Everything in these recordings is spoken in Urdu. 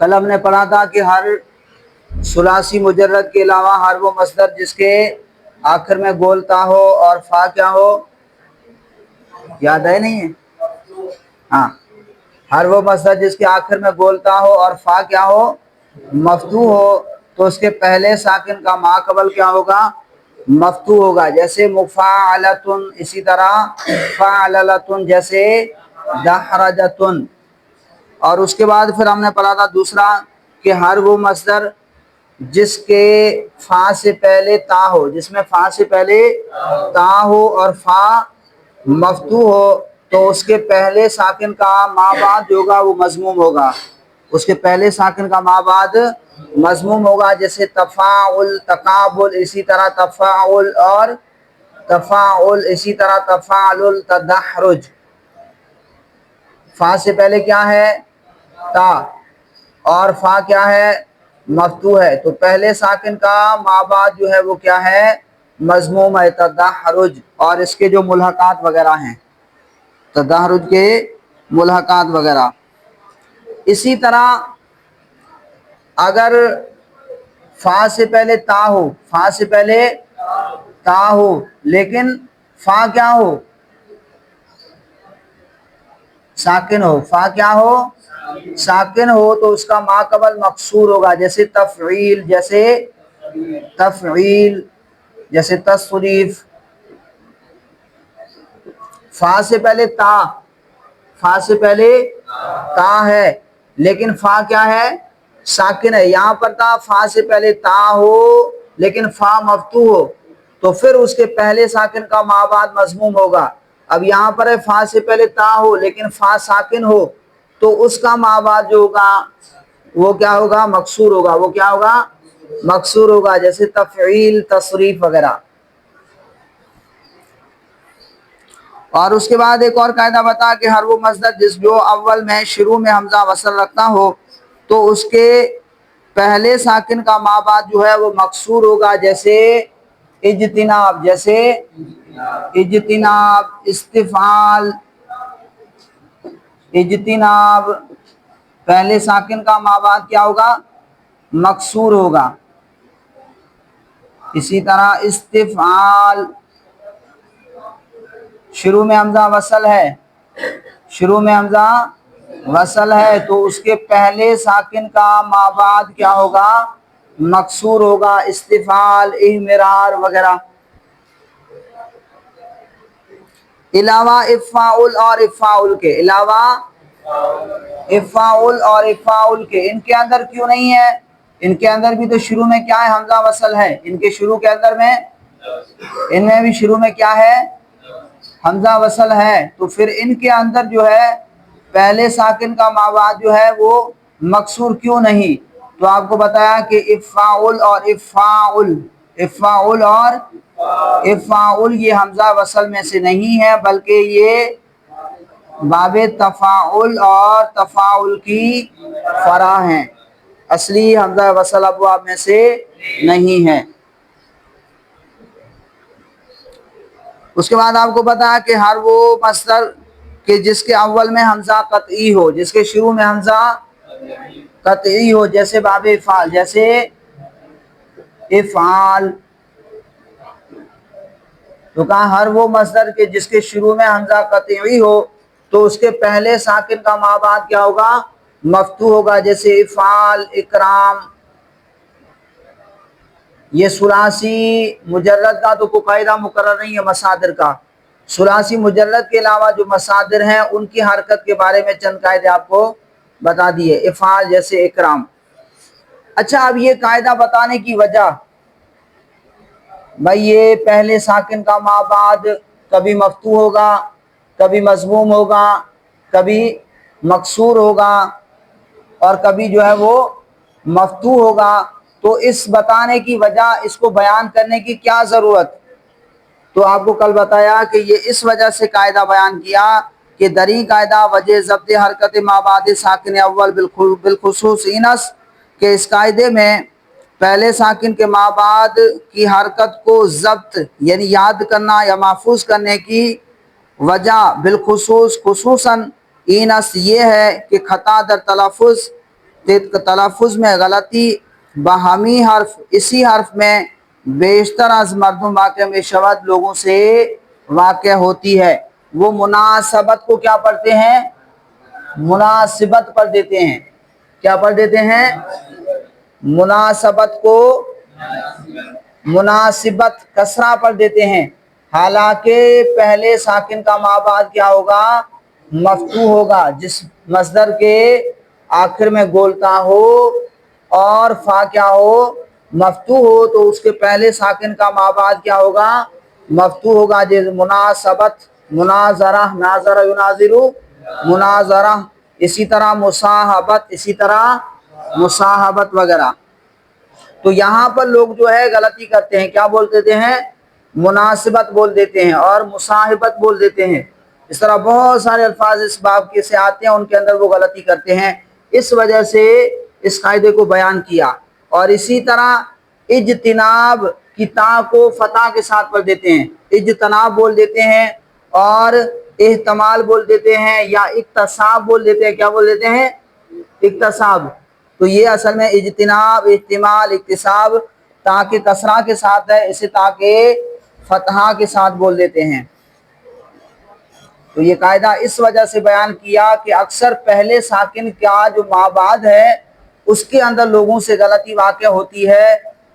کل ہم نے پڑھا تھا کہ ہر ثلاثی مجرد کے علاوہ ہر وہ مصدر جس کے آخر میں گولتا ہو اور فا کیا ہو، یاد ہے نہیں ہے؟ ہاں، ہر وہ مصدر جس کے آخر میں گولتا ہو اور فا کیا ہو، مفتوح ہو، تو اس کے پہلے ساکن کا ما قبل کیا ہوگا، مفتوح ہوگا، جیسے مفاعلتن، اسی طرح فاعللتن، جیسے دحرجتن۔ اور اس کے بعد پھر ہم نے پڑھا تھا دوسرا کہ ہر وہ مصدر جس کے فا سے پہلے تا ہو، جس میں فا سے پہلے تا ہو اور فا مفتوح ہو، تو اس کے پہلے ساکن کا ما بعد جو ہوگا وہ مضموم ہوگا، اس کے پہلے ساکن کا ما بعد مضموم ہوگا، جیسے تفاعل، تقابل، اسی طرح تفاعل اور تفاعل، اسی طرح تفاعل، تدحرج۔ فا سے پہلے کیا ہے، تا، اور فا کیا ہے، مفتوح ہے، تو پہلے ساکن کا ما بعد جو ہے وہ کیا ہے، مضموم ہے، تدحرج، اور اس کے جو ملحقات وغیرہ ہیں، تدحرج کے ملحقات وغیرہ۔ اسی طرح اگر فا سے پہلے تا ہو، فا سے پہلے تا ہو لیکن فا کیا ہو، ساکن ہو، فا کیا ہو، ساکن ہو، تو اس کا ما قبل مکسور ہوگا، جیسے تفعیل، جیسے تفعیل، جیسے تصریف۔ فا سے پہلے تا، فا سے پہلے تا ہے لیکن فا کیا ہے، ساکن ہے، یہاں پر تھا فا سے پہلے تا ہو لیکن فا مفتوح ہو، تو پھر اس کے پہلے ساکن کا ما بعد مضموم ہوگا۔ اب یہاں پر ہے فا سے پہلے تا ہو لیکن فا ساکن ہو، تو اس کا ما بعد جو ہوگا وہ کیا ہوگا، مکسور ہوگا، وہ کیا ہوگا، مکسور ہوگا، جیسے تفعیل، تصریف وغیرہ۔ اور اس کے بعد ایک اور قاعدہ بتا کہ ہر وہ مصدر جس جو اول میں شروع میں حمزہ وصل رکھتا ہو تو اس کے پہلے ساکن کا ما بعد جو ہے وہ مکسور ہوگا، جیسے اجتناب، جیسے اجتناب، استفعال، اجتناب، پہلے ساکن کا ما بعد کیا ہوگا، مکسور ہوگا۔ اسی طرح استفعال، شروع میں حمزہ وصل ہے، شروع میں حمزہ وصل ہے تو اس کے پہلے ساکن کا ما بعد کیا ہوگا، مکسور ہوگا، استفعال، احمرار وغیرہ۔ علاوہ افعال اور افعال کے، علاوہ افعال اور افعال کے، ان کے اندر کیوں نہیں ہے، ان کے اندر بھی تو شروع میں کیا ہے، حمزہ وصل ہے، ان کے شروع کے اندر میں، ان میں بھی شروع میں کیا ہے، حمزہ وصل ہے، تو پھر ان کے اندر جو ہے پہلے ساکن کا ما بعد جو ہے وہ مکسور کیوں نہیں، تو آپ کو بتایا کہ افعال اور افعال، افعال اور افعال یہ حمزہ وصل میں سے نہیں ہے، بلکہ یہ باب تفاعل اور تفاعل کی فرع ہیں، اصلی حمزہ وصل ابواب میں سے نہیں ہے۔ اس کے بعد آپ کو پتا ہے کہ ہر وہ مصدر کہ جس کے اول میں حمزہ قطعی ہو، جس کے شروع میں حمزہ قطعی ہو، جیسے باب افعال، جیسے افعال، تو کہا ہر وہ مصدر کہ جس کے شروع میں حمزہ قطعی ہو تو اس کے پہلے ساکن کا ما بعد کیا ہوگا، مفتوح ہوگا، جیسے افعال، اکرام۔ یہ ثلاثی مجرد کا تو کوئی قاعدہ مقرر نہیں ہے مصادر کا، ثلاثی مجرد کے علاوہ جو مصادر ہیں ان کی حرکت کے بارے میں چند قاعدے آپ کو بتا دیے، افعال جیسے اکرام۔ اچھا، اب یہ قاعدہ بتانے کی وجہ، بھائی یہ پہلے ساکن کا ما بعد کبھی مفتوح ہوگا، کبھی مضموم ہوگا، کبھی مکسور ہوگا، اور کبھی جو ہے وہ مفتوح ہوگا، تو اس بتانے کی وجہ، اس کو بیان کرنے کی کیا ضرورت، تو آپ کو کل بتایا کہ یہ اس وجہ سے قاعدہ بیان کیا کہ دری قاعدہ وجہ ضبط حرکت ما بعد ساکن اول بالخصوص اینس، کہ اس قاعدے میں پہلے ساکن کے ما بعد کی حرکت کو ضبط یعنی یاد کرنا یا محفوظ کرنے کی وجہ بالخصوص خصوصاً اینس یہ ہے کہ خطا در تلفظ تلفظ میں غلطی بہمی حرف، اسی حرف میں بیشتر از مردم واقع میں شود لوگوں سے واقع ہوتی ہے۔ وہ مناسبت کو کیا پڑھتے ہیں؟ مناسبت پڑھ دیتے ہیں۔ کیا پڑھ دیتے ہیں؟ مناسبت کو مناسبت کسرہ پڑھ دیتے ہیں، حالانکہ پہلے ساکن کا مابعد کیا ہوگا؟ مفتوح ہوگا۔ جس مصدر کے آخر میں گولتا ہو اور فا کیا ہو؟ مفتوح ہو، تو اس کے پہلے ساکن کا مابعد کیا ہوگا؟ مفتوح ہوگا۔ جیسے مناسبت، مناظرہ، ناظرہ یناظرو، مناظرہ، اسی طرح مصاحبت، اسی طرح مصاحبت وغیرہ۔ تو یہاں پر لوگ جو ہے غلطی کرتے ہیں، کیا بول دیتے ہیں؟ مناسبت بول دیتے ہیں اور مصاحبت بول دیتے ہیں۔ اس طرح بہت سارے الفاظ اس باب کے سے آتے ہیں، ان کے اندر وہ غلطی کرتے ہیں، اس وجہ سے اس قاعدے کو بیان کیا۔ اور اسی طرح اجتناب کی تا کو فتح کے ساتھ پڑھ دیتے ہیں، اجتناب بول دیتے ہیں، اور احتمال بول دیتے ہیں، یا اکتساب بول دیتے ہیں۔ کیا بول دیتے ہیں؟ اکتساب۔ تو یہ اصل میں اجتناب، احتمال، اکتساب تاکہ کسرہ کے ساتھ ہے، اسے تاکہ فتحہ کے ساتھ بول دیتے ہیں۔ تو یہ قاعدہ اس وجہ سے بیان کیا کہ اکثر پہلے ساکن کا جو مابعد ہے اس کے اندر لوگوں سے غلطی واقع ہوتی ہے،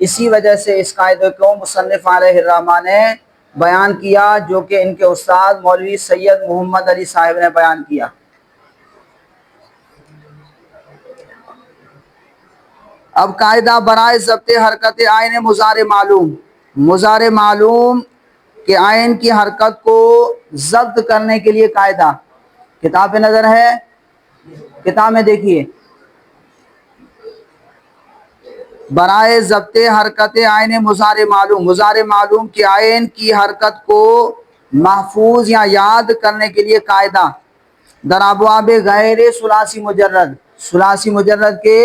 اسی وجہ سے اس قاعدے کو مصنف علیہ الرحمہ نے بیان کیا، جو کہ ان کے استاد مولوی سید محمد علی صاحب نے بیان کیا۔ اب قاعدہ برائے ضبط حرکت عین مضارع معلوم، مضارع معلوم کہ عین کی حرکت کو ضبط کرنے کے لیے قاعدہ کتاب پہ نظر ہے، کتاب میں دیکھیے، برائے ضبط حرکت عین مضارع معلوم، مضارع معلوم کی عین کی حرکت کو محفوظ یا یاد کرنے کے لیے قاعدہ در ابواب غیر ثلاثی مجرد، ثلاثی مجرد کے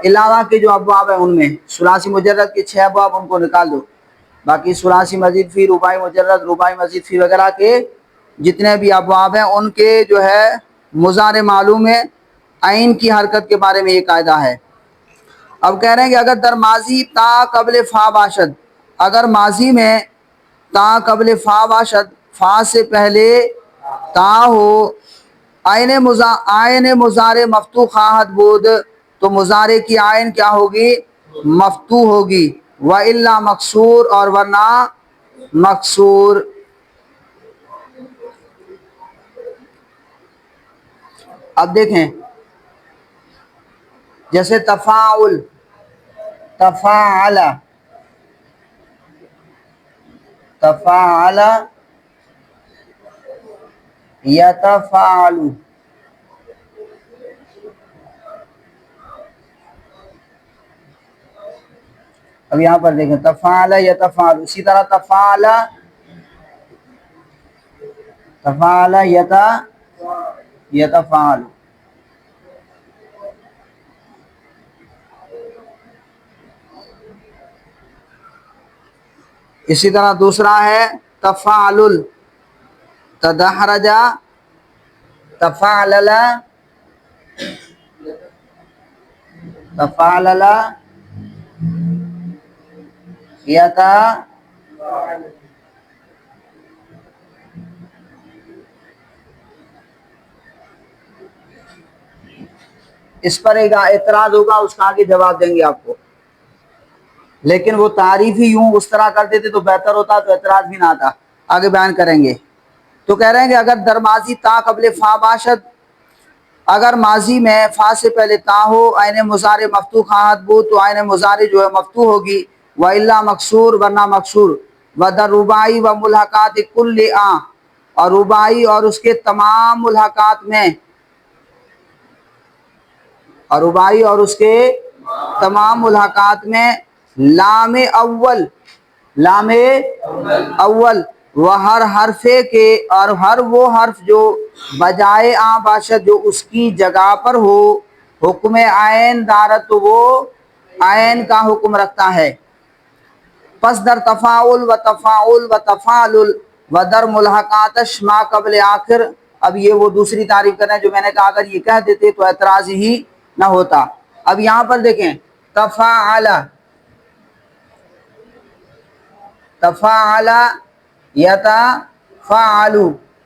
علاوہ کے جو ابواب ہیں ان میں، ثلاثی مجرد کے 6 ابواب ان کو نکال دو، باقی ثلاثی مزید فی، رباعی مجرد، رباعی مزید فی وغیرہ کے جتنے بھی ابواب ہیں ان کے جو ہے مضارع معلوم میں عین کی حرکت کے بارے میں یہ قاعدہ ہے۔ اب کہہ رہے ہیں کہ اگر در ماضی تا قبل فا باشد، اگر ماضی میں تا قبل فا باشد، فا سے پہلے تا ہو، عین مضارع مفتوح خواہد بود، تو مضارع کی عین کیا ہوگی؟ مفتوح ہوگی، وَإِلَّا مکسور، اور ورنہ مکسور۔ اب دیکھیں جیسے تفاعل، تفاعل، تفاعل، یتفاعل، اب یہاں پر دیکھیں تفاعل یتفاعل، اسی طرح تفاعل، تفاعل یتفاعل، اسی طرح دوسرا ہے تفاعل، تدحرج، تفاعلل، تفاعلل، اس پر ایک اعتراض ہوگا، اس کا آگے جواب دیں گے آپ کو، لیکن وہ تعریف ہی یوں اس طرح کر دیتے تو بہتر ہوتا، تو اعتراض بھی نہ آتا، آگے بیان کریں گے۔ تو کہہ رہے ہیں کہ اگر در ماضی تا قبل فا باشد، اگر ماضی میں فا سے پہلے تا ہو، عین مضارع مفتوح خواہد بود، تو عین مضارع جو ہے مفتوح ہوگی، وَإِلَّا مکسور، ورنہ مکسور، وَدَر رباعی و ملحقات کل اور رباعی اور اس کے تمام ملحقات میں، اور رباعی اور اس کے تمام ملحقات میں لام اول، لام اول، وہ ہر حرفے کے، اور ہر وہ حرف جو بجائے آ باشد، جو اس کی جگہ پر ہو، حکم عین دارت، تو وہ عین کا حکم رکھتا ہے۔ پس در تفاعل و تفاعل و تفاعل و در ملحقاتش ما قبل آخر، اب یہ وہ دوسری تعریف کر رہے ہیں جو میں نے کہا اگر یہ کہہ دیتے تو اعتراض ہی نہ ہوتا. اب یہاں پر دیکھیں تفاعل، تفاعل یتفاعل،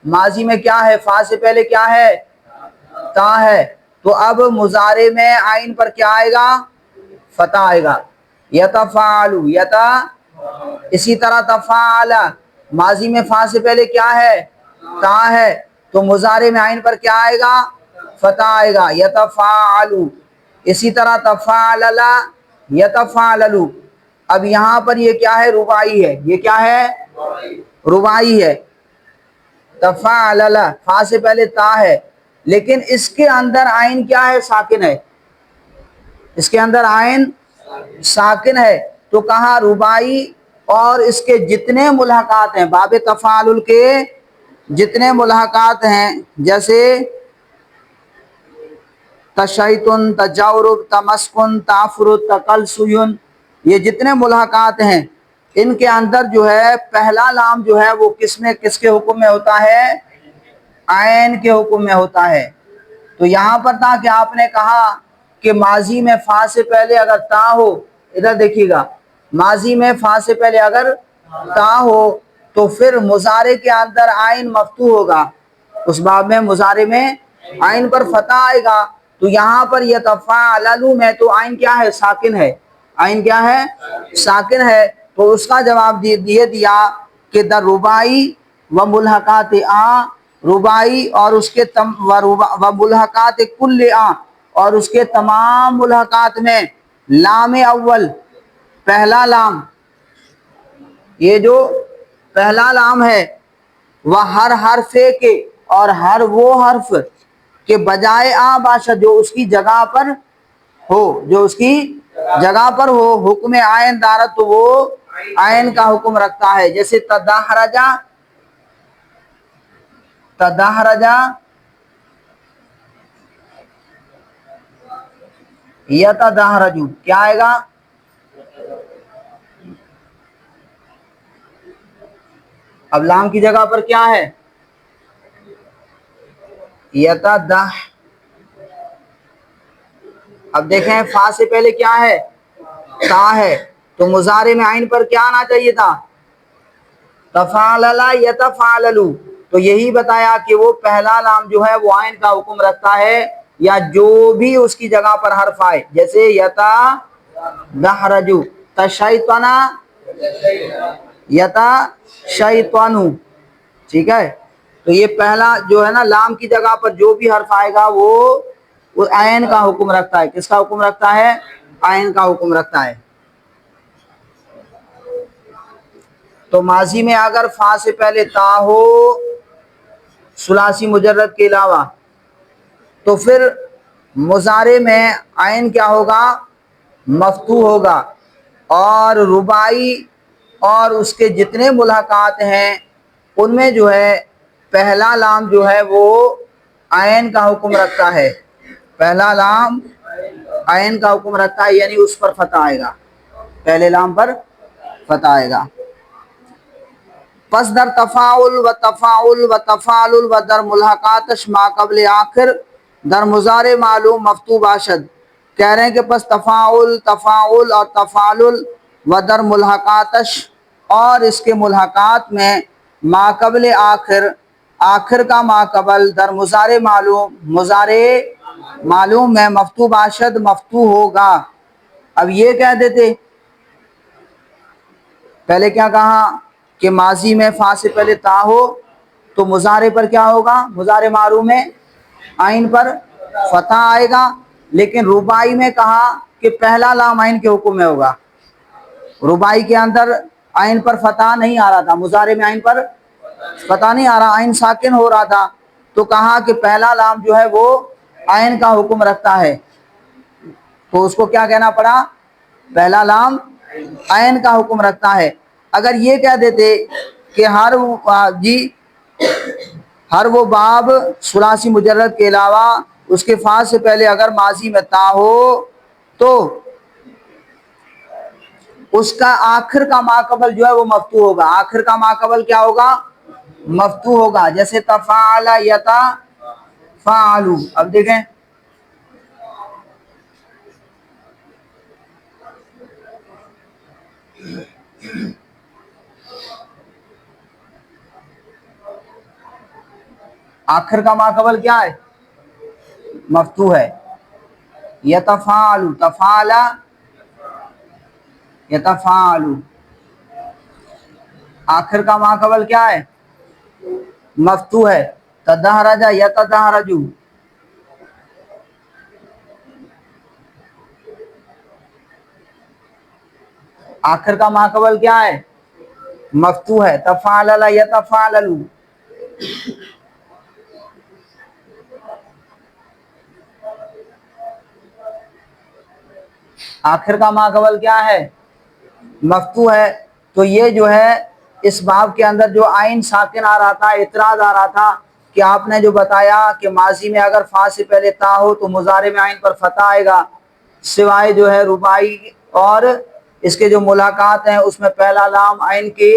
ماضی میں کیا ہے؟ فا سے پہلے کیا ہے؟ تا ہے. تو اب مضارع میں عین پر کیا آئے گا؟ فتح آئے گا. یتفاعل اسی طرح تفاعل، ماضی میں فا سے پہلے کیا ہے؟ تا ہے. تو مضارع میں عین پر کیا آئے گا؟ فتح آئے گا. یتفاعل. اسی طرح تفاعل یتفاعل. اب یہاں پر یہ کیا ہے؟ رباعی ہے. یہ کیا ہے؟ رباعی ہے. تفاعل، فا سے پہلے تا ہے، لیکن اس کے اندر عین کیا ہے؟ ساکن ہے. اس کے اندر عین ساکن ہے. تو کہاں رباعی اور اس کے جتنے ملحقات ہیں، باب تفاعل کے جتنے ملحقات ہیں، جیسے تشیطن، تجاورب، تمسکن، تعفرت، تقلصیون، یہ جتنے ملحقات ہیں ان کے اندر جو ہے پہلا لام جو ہے وہ کس کے حکم میں ہوتا ہے؟ عین کے حکم میں ہوتا ہے. تو یہاں پر تھا کہ آپ نے کہا کہ ماضی میں فا سے پہلے اگر تا ہو، ادھر دیکھیے گا، ماضی میں فا سے پہلے اگر تا ہو تو پھر مضارع کے اندر عین مفتوح ہوگا. اس باب میں مضارع میں عین پر فتح آئے گا. تو یہاں پر یتفاعل میں تو عین کیا ہے؟ ساکن ہے. عین کیا ہے؟ ساکن ہے. تو اس کا جواب دیا کہ در رباعی و ملحقات رباعی اور اس کے و ملحقات کل اور اس کے تمام ملحقات میں لام اول، پہلا لام، یہ جو پہلا لام ہے، وہ ہر حرف کے اور ہر وہ حرف کے بجائے باشد، جو اس کی جگہ پر ہو، جو اس کی جگہ پر ہو، حکم عین دارت، تو وہ عین کا حکم رکھتا ہے. جیسے تدحرجا، تدحرجا یتدحرجو، کیا آئے گا؟ اب لام کی جگہ پر کیا ہے؟ یتدح. اب دیکھیں فا سے پہلے کیا ہے؟ تا ہے. تو مضارع میں عین پر کیا آنا چاہیے تھا؟ تفاعل یتفاعل. تو یہی بتایا کہ وہ پہلا لام جو ہے وہ عین کا حکم رکھتا ہے، یا جو بھی اس کی جگہ پر حرف آئے. جیسے یتدحرجو، تشیطنا، یتشیطنو، ٹھیک ہے. تو یہ پہلا جو ہے نا لام کی جگہ پر جو بھی حرف آئے گا وہ عین کا حکم رکھتا ہے. کس کا حکم رکھتا ہے؟ عین کا حکم رکھتا ہے. تو ماضی میں اگر فا سے پہلے تا ہو ثلاثی مجرد کے علاوہ، تو پھر مضارع میں عین کیا ہوگا؟ مفتوح ہوگا. اور رباعی اور اس کے جتنے ملحقات ہیں ان میں جو ہے پہلا لام جو ہے وہ عین کا حکم رکھتا ہے. پہلا لام عین کا حکم رکھتا ہے، یعنی اس پر فتح آئے گا، پہلے لام پر فتح آئے گا. پس در تفاعل و تفاعل و تفاعل و در ملحقاتش ما قبل آخر در مضارع معلوم مفتوح باشد. کہہ رہے ہیں کہ پس تفاعل، تفاعل اور تفاعل و در ملحقاتش اور اس کے ملحقات میں ما قبل آخر، آخر کا ما قبل، در مضارع معلوم، مضارع معلوم میں مفتوح باشد، مفتوح ہوگا. اب یہ کہہ دیتے، پہلے کیا کہا کہ ماضی میں فا سے پہلے تا ہو تو مضارع پر کیا ہوگا؟ مضارع معلوم میں عین پر فتح آئے گا. لیکن رباعی میں کہا کہ پہلا لام عین کے حکم میں ہوگا. رباعی کے اندر عین پر فتح نہیں آ رہا تھا، مضارع میں عین پر فتح نہیں آ رہا، عین ساکن ہو رہا تھا. تو کہا کہ پہلا لام جو ہے وہ عین کا حکم رکھتا ہے. تو اس کو کیا کہنا پڑا؟ پہلا لام عین کا حکم رکھتا ہے. اگر یہ کہہ دیتے کہ ہر وہ باب ثلاثی مجرد کے علاوہ اس کے فا سے پہلے اگر ماضی میں تا ہو تو اس کا آخر کا ماقبل جو ہے وہ مفتوح ہوگا. آخر کا ماقبل کیا ہوگا؟ مفتوح ہوگا. جیسے تفاعل یتفاعل. اب دیکھیں آخر کا ماقبل کیا ہے؟ مفتوح ہے. یتفعل تفعل یتفعل. آخر کا ماقبل کیا ہے؟ مفتوح ہے. تدہرج یتدہرج. آخر کا ماقبل کیا ہے؟ مفتوح ہے. تفعلل یتفعلل. آخر کا ماقبل کیا ہے؟ مفتوح ہے. تو یہ جو ہے اس باب کے اندر جو عین ساکن آ رہا تھا، اعتراض آ رہا تھا کہ آپ نے جو بتایا کہ ماضی میں اگر فا سے پہلے تا ہو تو مضارع میں عین پر فتح آئے گا، سوائے جو ہے رباعی اور اس کے جو ملاقات ہیں اس میں پہلا لام عین کے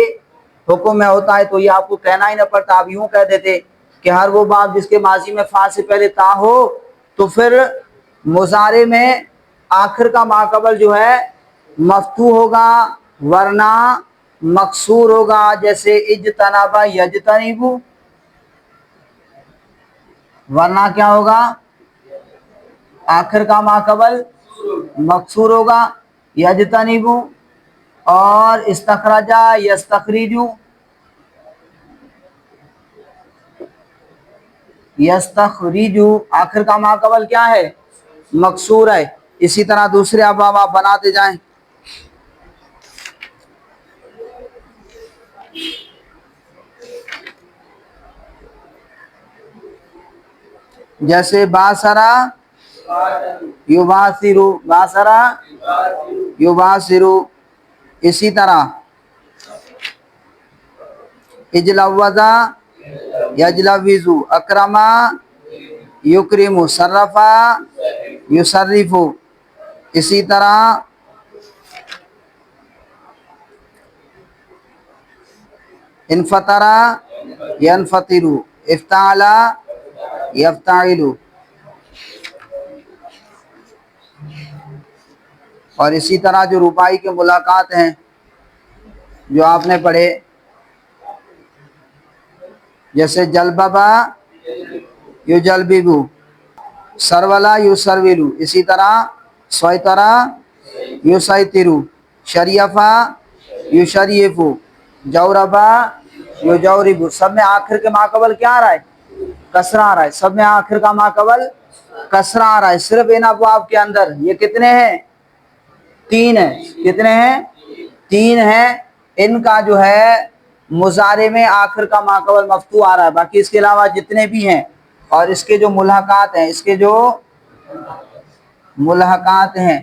حکم میں ہوتا ہے. تو یہ آپ کو کہنا ہی نہ پڑتا، آپ یوں کہہ دیتے کہ ہر وہ باب جس کے ماضی میں فا سے پہلے تا ہو تو پھر مضارع میں آخر کا ماقبل جو ہے مفتوح ہوگا، ورنہ مکسور ہوگا. جیسے اجتنب یجتنب، ورنہ کیا ہوگا؟ آخر کا ماقبل مکسور ہوگا. یجتنب اور استخرج یستخرج. یستخرج آخر کا ماقبل کیا ہے؟ مکسور ہے. اسی طرح دوسرے ابواب آپ بناتے جائیں. جیسے باسرا یباسرو، باسرا یباسرو. اسی طرح اجلوزا یجلوزو، اکرما یکرمو، صرفا یصرفو. اسی طرح انفطرا ینفطرو، افتعلا یفتعلو. اور اسی طرح جو رباعی کے ملاقات ہیں جو آپ نے پڑھے، جیسے جلببا یجلببو، سرولا یسرولو. اسی طرح سویترا یسیترو، شریفا یشریفو، جوربا یجوربو. سب میں آخر کے ماقبل کیا آ رہا ہے؟ کسرہ آ رہا ہے. سب میں آخر کا ماقبل کسرہ آ رہا ہے. صرف ان ابواب کے اندر یہ کتنے ہیں؟ 3 ہیں. کتنے ہیں؟ 3 ہیں. ان کا جو ہے مضارع میں آخر کا ماقبل مفتوح آ رہا ہے. باقی اس کے علاوہ جتنے بھی ہیں اور اس کے جو ملحقات ہیں، اس کے جو ملحقات ہیں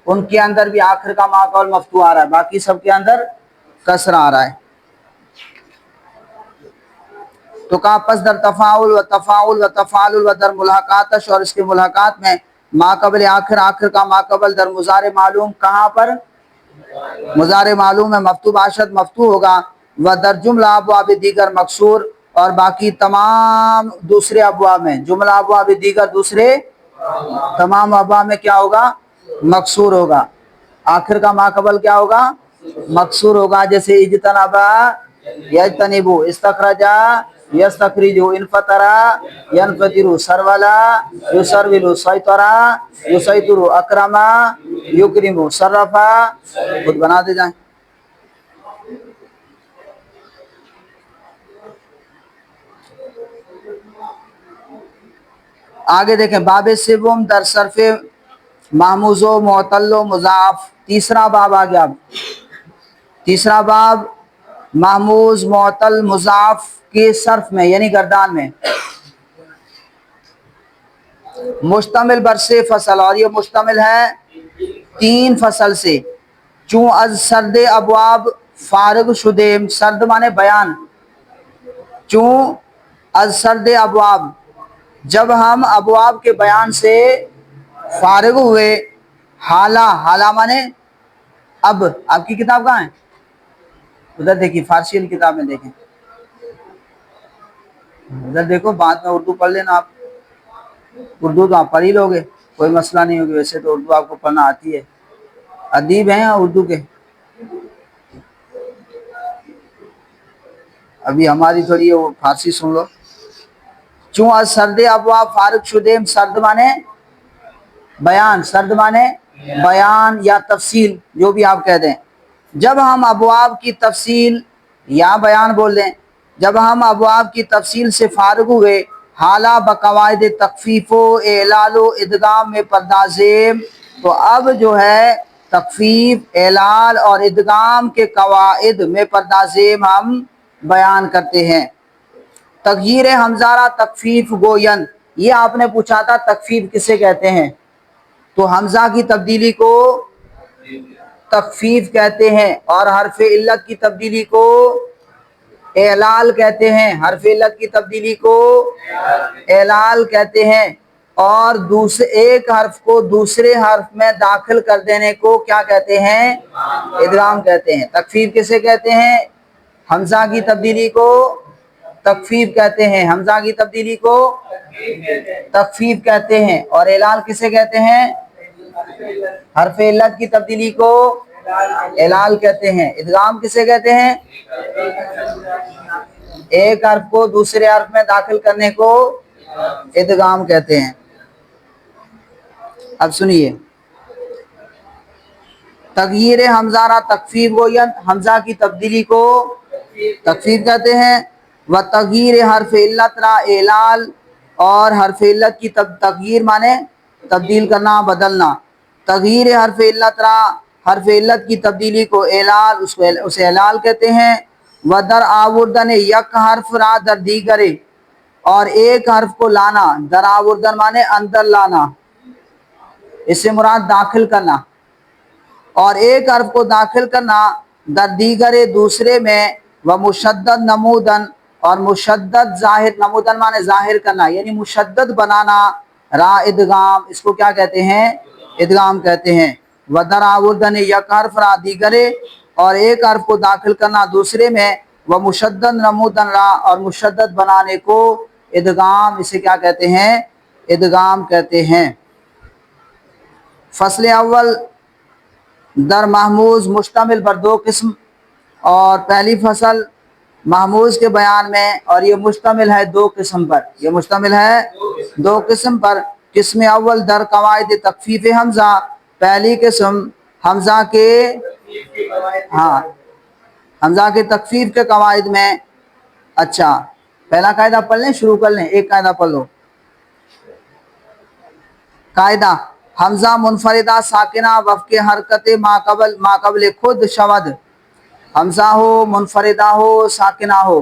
ان کے اندر بھی آخر کا ماقبل مفتوح آ رہا ہے. باقی سب کے اندر کسرہ آ رہا ہے. تو کہا پس در تفاعل و تفاعل و تفاعل و در ملحقاتش، اور اس کے ملحقات میں ماقبل آخر، آخر کا ماقبل در مضارع معلوم. کہاں پر؟ مضارع معلوم میں مفتوح باشد مفتوح ہوگا. و در جملہ ابواب دیگر مکسور، اور باقی تمام دوسرے ابواب میں، جملہ ابواب دیگر دوسرے تمام ابواب میں کیا ہوگا؟ مکسور ہوگا. آخر کا ماقبل کیا ہوگا؟ مکسور ہوگا. جیسے اجتنبا یجتنبو، استخرجا یستخرجو، انفطرا ینفطرو، سرولا یسرولو، سیطرا یسیطرو، اکرما یکرمو، صرفا. خود بناتے جائیں. آگے دیکھیں باب سوم در صرف محموز و معطل و مضاف. تیسرا باب آ گیا. اب تیسرا باب محموز، معطل، مضاف کے صرف میں یعنی گردان میں. مشتمل بر 3 فصل، اور یہ مشتمل ہے 3 فصل سے. چون از سرد ابواب فارغ شدیم، سرد مانے بیان. چون از سرد ابواب، جب ہم ابواب کے بیان سے فارغ ہوئے. حالہ، حالہ مانے اب. آپ کی کتاب کہاں ہے؟ ادھر دیکھیے، فارسی والی کتاب میں دیکھیں. ادھر دیکھو، بعد میں اردو پڑھ لینا آپ. اردو تو آپ پڑھ ہی لوگے، کوئی مسئلہ نہیں ہوگا. ویسے تو اردو آپ کو پڑھنا آتی ہے. ادیب ہیں اردو کے. ابھی ہماری تھوڑی وہ فارسی سن لو. چوں از سرد ابواب فارغ شدیم. سرد مانے بیان، سرد مانے بیان یا تفصیل، جو بھی آپ کہہ دیں. جب ہم ابواب کی تفصیل یا بیان بول دیں، جب ہم ابواب کی تفصیل سے فارغ ہوئے، حالہ بقواعد تخفیف و اعلال و ادغام میں پردازیم، تو اب جو ہے تخفیف، اعلال اور ادغام کے قواعد میں پردازیم ہم بیان کرتے ہیں. تغییر حمزارہ تخفیف گوین، یہ آپ نے پوچھا تھا تخفیف کسے کہتے ہیں، تو حمزہ کی تبدیلی کو تخفیف کہتے ہیں، اور حرف علت کی تبدیلی کو اعلال کہتے ہیں. حرف علت کی تبدیلی کو اعلال کہتے ہیں، اور ایک حرف کو دوسرے حرف میں داخل کر دینے کو کیا کہتے ہیں؟ ادغام کہتے ہیں. تخفیف کسے کہتے ہیں؟ حمزہ کی تبدیلی کو تخفیف کہتے ہیں، حمزہ کی تبدیلی کو تخفیف کہتے ہیں. اور اعلال کسے کہتے ہیں؟ حرف علت کی تبدیلی کو اعلال کہتے ہیں. ادغام کسے کہتے ہیں؟ ایک حرف کو دوسرے حرف میں داخل کرنے کو ادغام کہتے ہیں. اب سنیے، تغییر حمزارہ تخفیف گوین، حمزہ کی تبدیلی کو تخفیف کہتے ہیں. و تغییر حرف علت را اعلال، اور حرف علت کی تغییر مانے تبدیل کرنا، بدلنا. تغییر حرف علت را، حرف علت کی تبدیلی کو اعلال، اسے اعلال کہتے ہیں. و در آوردن یک حرف را در دیگرے، اور ایک حرف کو لانا، در آوردن مانے اندر لانا، اس سے مراد داخل کرنا، اور ایک حرف کو داخل کرنا در دیگرے دوسرے میں. و مشدد نمودن، اور مشدد ظاہر، نمودن مانے ظاہر کرنا، یعنی مشدد بنانا، را ادغام، اس کو کیا کہتے ہیں؟ ادغام کہتے ہیں. و در آوردن یک حرف را دیگرے، اور ایک حرف کو داخل کرنا دوسرے میں. و مشدد نمودن را، اور مشدد بنانے کو ادغام، اسے کیا کہتے ہیں؟ ادغام کہتے ہیں. فصل اول در محموز مشتمل بر دو قسم، اور پہلی فصل محموز کے بیان میں، اور یہ مشتمل ہے دو قسم پر، یہ مشتمل ہے دو قسم پر. قسم اول در قواعد تخفیف حمزہ، پہلی قسم حمزہ کے حمزہ کے تخفیف کے قواعد میں. اچھا، پہلا قاعدہ پڑھ لیں، شروع کر لیں، ایک قاعدہ پڑھ لو. قاعدہ: حمزہ منفردہ ساکنہ وفق حرکت ما قبل خود شود. حمزہ ہو منفردہ ہو ساکنہ ہو،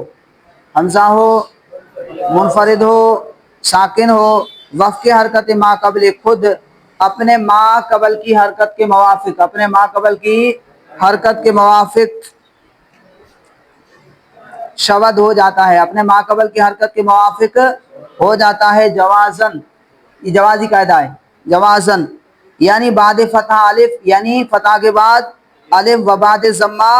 حمزہ ہو منفرد ہو ساکن ہو، وفق حرکت ما قبل خود، اپنے ما قبل کی حرکت کے موافق، اپنے ما قبل کی حرکت کے موافق شود ہو جاتا ہے، اپنے ما قبل کی حرکت کے موافق ہو جاتا ہے. جوازن، یہ جوازی قاعدہ ہے. جوازن یعنی بعد فتح الف، یعنی فتح کے بعد الف، و بعد ضمہ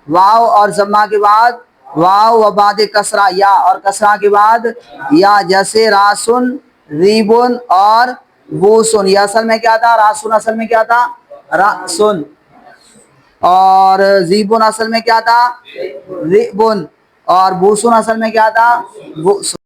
واو، اور ضمہ کے بعد واو، و بعد کسرہ یا، اور کسرہ کے بعد یا. جیسے راسن، ریبن اور بوسن. یہ اصل میں کیا تھا؟ راسن اصل میں کیا تھا؟ راسن. اور ریبن اصل میں کیا تھا؟ ریبن. اور بوسن اصل میں کیا تھا؟ بوسن.